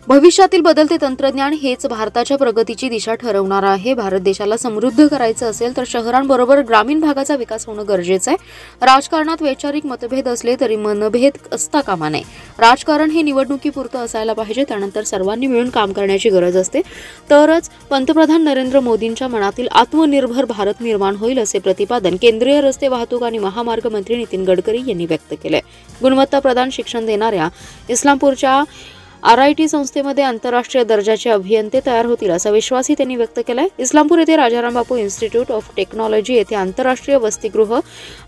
भविष्यातील बदलते तंत्रज्ञान हेच भारताच्या प्रगतीची दिशा ठरवणार आहे। भारत देशाला समृद्ध करायचं असेल तर शहरांबरोबर ग्रामीण भागाचा विकास होणं गरजेचं आहे। राजकारणात वैचारिक मतभेद असले तरी मनभेद असता कामा नये। राजकारण हे निवडणुकीपुरतं असायला पाहिजे, त्यानंतर सर्वांनी मिळून काम करण्याची गरज असते, तरच पंतप्रधान नरेंद्र मोदींच्या मनातील आत्मनिर्भर भारत निर्माण होईल, असे प्रतिपादन केंद्रीय रस्ते वाहतूक आणि महामार्ग मंत्री नितीन गडकरी यांनी व्यक्त केले। गुणवत्ता प्रदान शिक्षण देणाऱ्या इस्लामपूरच्या RIT संस्थेमध्ये आंतरराष्ट्रीय दर्जाचे अभियंते तयार होतील असा विश्वासही त्यांनी व्यक्त केलाय। इस्लामपूर येथे Rajaram Bapu institute of technology येथे आंतरराष्ट्रीय वसतिगृह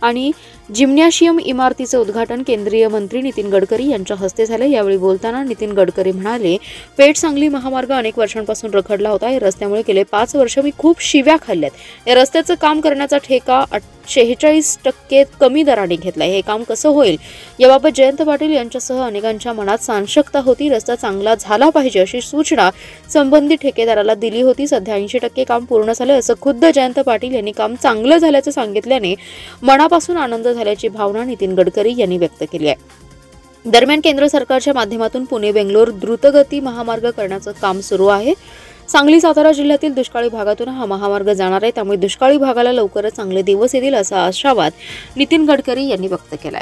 आणि जिम्नॅशियम इमारतीचे उद्घाटन केंद्रीय मंत्री नितीन गडकरी यांच्या हस्ते झाले। यावेळी बोलताना नितीन गडकरी म्हणाले, पेठ सांगली महामार्ग अनेक वर्षांपासून रखडला होता। या रस्त्यामुळे गेले 5 वर्ष मी खूप शिव्या खाल्ल्यात। या रस्त्याचं काम करण्याचा ठेका 46% कमी दराने घेतलाय। हे काम कसं होईल याबाबत जयंत पाटील यांच्यासह अनेकांच्या मनात साशंकता होती। रस्ता चांगला झाला पाहिजे अशी सूचना संबंधित ठेकेदाराला दिली होती। सध्या 80% काम पूर्ण झाले असं खुद्द जयंत पाटील यांनी काम चांगलं झाल्याचं सांगितल्याने मनापासून आनंद झाल्याची भावना नितीन गडकरी यांनी व्यक्त केली आहे। दरम्यान केंद्र सरकारच्या माध्यमातून पुणे बेंगलोर द्रुतगती महामार्ग करण्याचं काम सुरू आहे। सांगली सातारा जिल्ह्यातील दुष्काळी भागातून हा महामार्ग जाणार आहे, त्यामुळे दुष्काळी भागाला लवकरच चांगले दिवस येतील असा आशावाद नितीन गडकरी यांनी व्यक्त केलाय।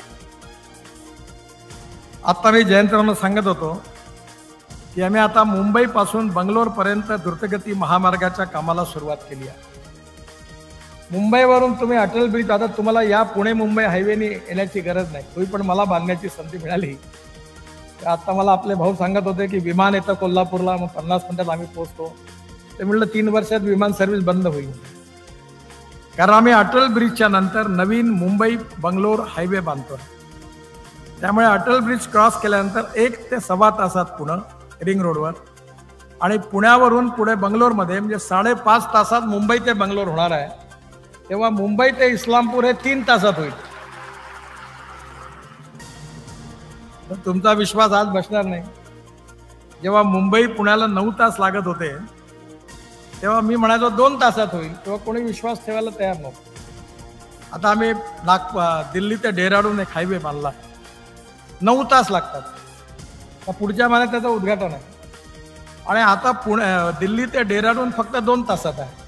आता मी जयंतरावांना सांगत होतो की आम्ही आता मुंबई पासून बंगलोर पर्यंत द्रुतगती महामार्गाच्या कामाला सुरुवात केली आहे। मुंबईवरून तुम्ही अटल ब्रिज, आता तुम्हाला या पुणे मुंबई हायवेने येण्याची गरज नाही, तोही पण मला बांधण्याची संधी मिळाली। आता मला आपले भाऊ सांगत होते की विमान येतं कोल्हापूरला, मग 50 मिनिटात आम्ही पोहोचतो। ते म्हटलं 3 वर्षात विमान सर्व्हिस बंद होईल, कारण आम्ही अटल ब्रिजच्या नंतर नवीन मुंबई बंगलोर हायवे बांधतो। त्यामुळे अटल ब्रिज क्रॉस केल्यानंतर 1 ते सव्वा तासात पुणे रिंग रोडवर, आणि पुण्यावरून पुढे बंगलोरमध्ये म्हणजे 5.5 तासात मुंबई ते बंगलोर होणार आहे। तेव्हा मुंबई ते इस्लामपूर हे 3 तासात होईल। तर तुमचा विश्वास आज बसणार नाही। जेव्हा मुंबई पुण्याला 9 तास लागत होते तेव्हा मी म्हणायचो 2 तासात होईल, तेव्हा कोणी विश्वास ठेवायला तयार नव्हतं। आता आम्ही दिल्ली ते डेहराडून एक हायवे बांधला, 9 तास लागतात। पुढच्या महिन्यात त्याचं उद्घाटन आहे, आणि आता दिल्ली ते डेहराडून फक्त 2 तासात आहे।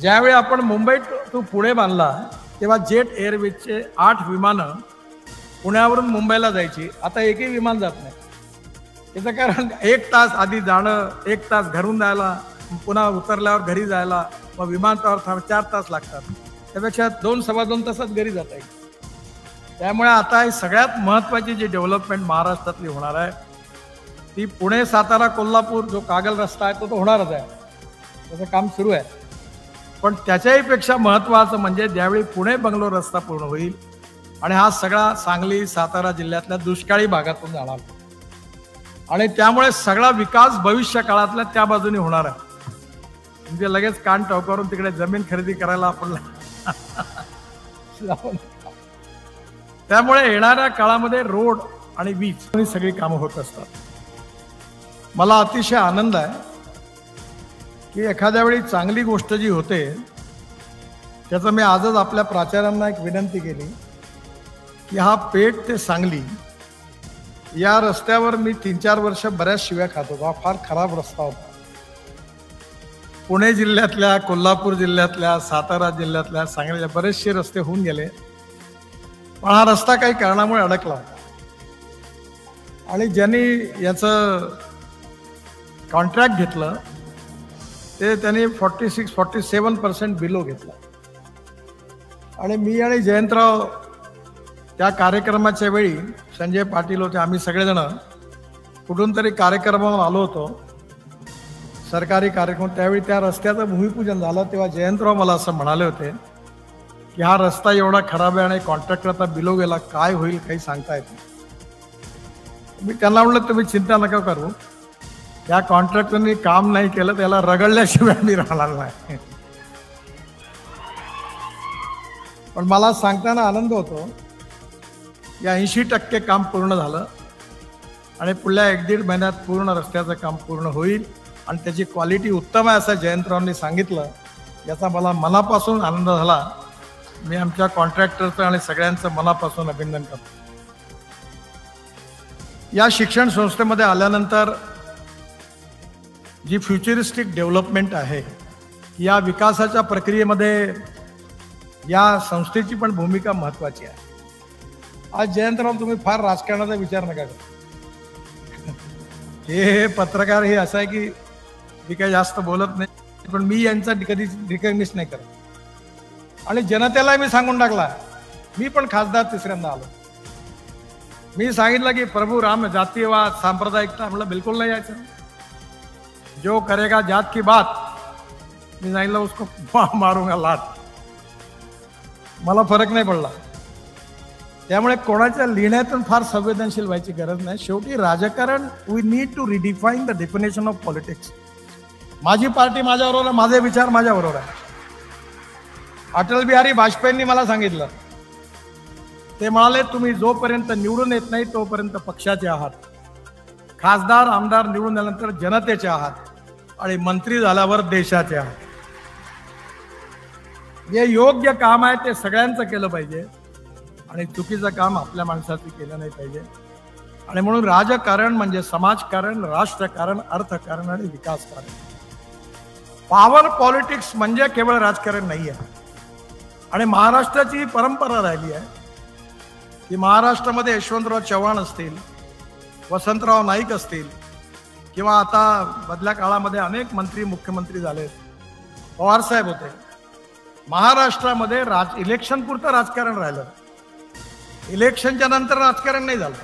ज्यावेळी आपण मुंबई टू पुणे बांधला तेव्हा जेट एअरवेजचे 8 विमानं पुण्यावरून मुंबईला जायची, आता एकही विमान जात नाही। याचं कारण 1 तास आधी जाणं, 1 तास घरून जायला, पुन्हा उतरल्यावर घरी जायला, मग विमानतळावर 4 तास लागतात। त्यापेक्षा 2 सव्वा 2 तासात घरी जाता येईल। त्यामुळे आता ही सगळ्यात महत्त्वाची जी डेव्हलपमेंट महाराष्ट्रातली होणार आहे ती पुणे सातारा कोल्हापूर जो कागल रस्ता आहे तो होणारच आहे, त्याचं काम सुरू आहे। पण त्याच्याही पेक्षा महत्त्वाचं म्हणजे ज्यावेळी पुणे बंगलोर रस्ता पूर्ण होईल आणि हा सगळा सांगली सातारा जिल्ह्यातल्या दुष्काळी भागातून जाणार, आणि त्यामुळे सगळा विकास भविष्य काळातल्या त्या बाजूने होणार आहे। म्हणजे लगेच कान टोकावरून तिकडे जमीन खरेदी करायला आपण त्यामुळे येणाऱ्या काळामध्ये रोड आणि वीज सगळी कामं होत असतात। मला अतिशय आनंद आहे की एखाद्या वेळी चांगली गोष्ट जी होते त्याचं मी आजच आपल्या प्राचार्यांना एक विनंती केली की हा पेठ ते सांगली या रस्त्यावर मी 3-4 वर्ष बऱ्याच शिव्या खात होतो। हा फार खराब रस्ता होता। पुणे जिल्ह्यातल्या, कोल्हापूर जिल्ह्यातल्या, सातारा जिल्ह्यातल्या, सांगलीच्या बरेचसे रस्ते होऊन गेले, पण हा रस्ता काही कारणामुळे अडकला होता, आणि ज्यांनी याचं कॉन्ट्रॅक्ट घेतलं ते त्यांनी 46-47% बिलो घेतला। आणि मी आणि जयंतराव त्या कार्यक्रमाच्या वेळी, संजय पाटील होते, आम्ही सगळेजण कुठून तरी कार्यक्रमावर आलो होतो, सरकारी कार्यक्रम। त्यावेळी त्या रस्त्याचं भूमिपूजन झालं, तेव्हा जयंतराव मला असं म्हणाले होते की हा रस्ता एवढा खराब आहे आणि कॉन्ट्रॅक्टर आता बिलो गेला, काय होईल काही सांगता येत नाही। मी त्यांना म्हटलं तुम्ही चिंता नका करू, त्या कॉन्ट्रॅक्टरनी काम नाही केलं त्याला रगडल्याशिवाय मी राहणार नाही। पण मला सांगताना आनंद होतो या 80% काम पूर्ण झालं, आणि पुढल्या 1-1.5 महिन्यात पूर्ण रस्त्याचं काम पूर्ण होईल, आणि त्याची क्वालिटी उत्तम आहे असं जयंतरावांनी सांगितलं, याचा मला मनापासून आनंद झाला। मी आमच्या कॉन्ट्रॅक्टरचं आणि सगळ्यांचं मनापासून अभिनंदन करतो। या शिक्षण संस्थेमध्ये आल्यानंतर जी फ्युचरिस्टिक डेव्हलपमेंट आहे, या विकासाच्या प्रक्रियेमध्ये या संस्थेची पण भूमिका महत्त्वाची आहे. आज जयंतराव, तुम्ही फार राजकारणाचा विचार नका करू. हे पत्रकार हे असं आहे की मी काही जास्त बोलत नाही, पण मी यांचा कधी रिकग्निश नाही करत. आणि जनतेला मी सांगून टाकला, मी पण खासदार तिसऱ्यांदा आलो. मी सांगितलं की प्रभू राम, जातीयवाद, सांप्रदायिकता म्हटलं बिलकुल नाही यायचं. जो करेगा जात की बात, मी सांगितलं उसको मारूंगा लात. मला फरक नाही पडला. त्यामुळे कोणाच्या लिहिण्यातून फार संवेदनशील व्हायची गरज नाही. शेवटी राजकारण, we need to redefine the definition of politics. माझी पार्टी माझ्याबरोबर आहे, माझे विचार माझ्याबरोबर आहे. अटल बिहारी वाजपेयींनी मला सांगितलं, ते म्हणाले तुम्ही जोपर्यंत निवडून येत नाही तोपर्यंत पक्षाचे आहात, खासदार आमदार निवडून आल्यानंतर जनतेचे आहात, आणि मंत्री झाल्यावर देशाचे आहात. जे योग्य काम आहे ते सगळ्यांचं केलं पाहिजे, आणि चुकीचं काम आपल्या माणसाचं केलं नाही पाहिजे. आणि म्हणून राजकारण म्हणजे समाजकारण, राष्ट्रकारण, अर्थकारण आणि विकासकारण. पॉवर पॉलिटिक्स म्हणजे केवळ राजकारण नाही आहे. आणि महाराष्ट्राची परंपरा राहिली आहे की महाराष्ट्रामध्ये यशवंतराव चव्हाण असतील, वसंतराव नाईक असतील, किंवा आता बदल्या काळामध्ये अनेक मंत्री मुख्यमंत्री झालेत, पवारसाहेब होते. महाराष्ट्रामध्ये इलेक्शन पुरतं राजकारण राहिलं. इलेक्शनच्या नंतर राजकारण नाही झालं.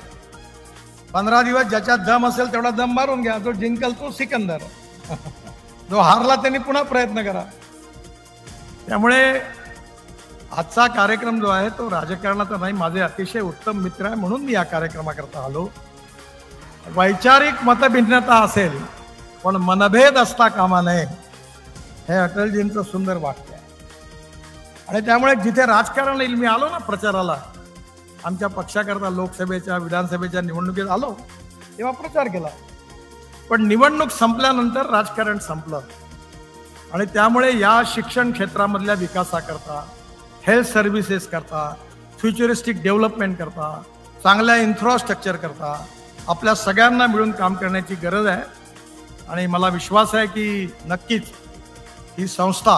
15 दिवस ज्याच्यात दम असेल तेवढा दम मारून घ्या, जो जिंकल तो सिकंदर, जो हारला त्यांनी पुन्हा प्रयत्न करा. त्यामुळे आजचा कार्यक्रम जो आहे तो राजकारणाचा नाही. माझे अतिशय उत्तम मित्र आहे म्हणून मी या कार्यक्रमाकरता आलो. वैचारिक मतभिन्नता असेल पण मनभेद असता कामा नये, हे अटलजींचं सुंदर वाक्य आहे. आणि त्यामुळे जिथे राजकारण येईल, मी आलो ना प्रचाराला, आमच्या पक्षाकरता लोकसभेच्या विधानसभेच्या निवडणुकीत आलो तेव्हा प्रचार केला. पण निवडणूक संपल्यानंतर राजकारण संपलं. आणि त्यामुळे या शिक्षण क्षेत्रामधल्या विकासाकरता, हेल्थ सर्व्हिसेस करता, फ्युचरिस्टिक डेव्हलपमेंट करता, चांगल्या इन्फ्रास्ट्रक्चर करता आपल्या सगळ्यांना मिळून काम करण्याची गरज आहे. आणि मला विश्वास आहे की नक्कीच ही संस्था